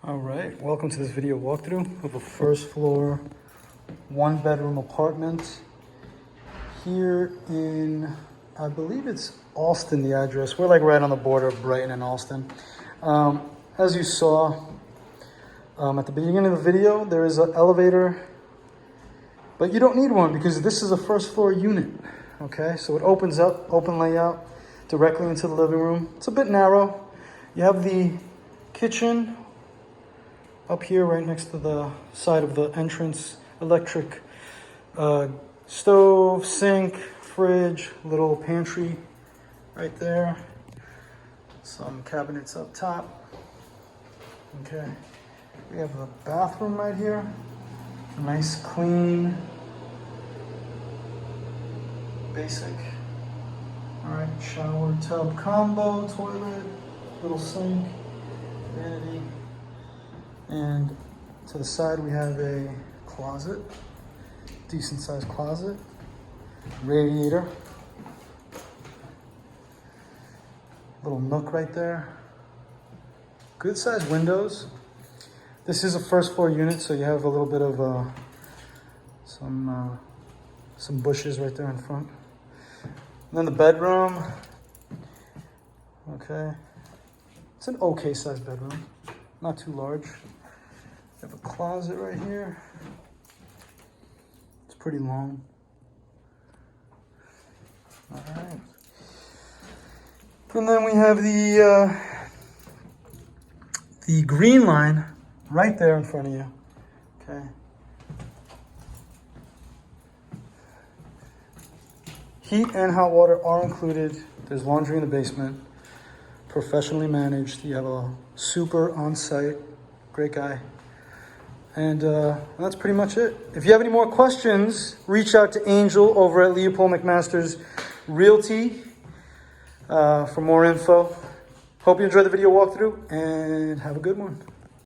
All right, welcome to this video walkthrough of a first floor, 1-bedroom apartment here in, I believe it's Allston, the address. We're like right on the border of Brighton and Allston. As you saw at the beginning of the video, there is an elevator, but you don't need one because this is a first floor unit, okay? So it opens up, open layout, directly into the living room. It's a bit narrow. You have the kitchen up here right next to the side of the entrance, electric stove, sink, fridge, little pantry right there. Some cabinets up top. Okay, we have the bathroom right here. Nice, clean, basic. All right, shower, tub combo, toilet, little sink, vanity. And to the side we have a closet, decent sized closet, radiator, little nook right there, good sized windows. This is a first floor unit, so you have a little bit of some bushes right there in front. And then the bedroom, okay, it's an okay sized bedroom, not too large. You have a closet right here. It's pretty long. All right. And then we have the green line right there in front of you. Okay. Heat and hot water are included. There's laundry in the basement. Professionally managed. You have a super on-site. Great guy. And that's pretty much it. If you have any more questions, reach out to Angel over at Leopold McMaster's Realty for more info. Hope you enjoyed the video walkthrough and have a good one.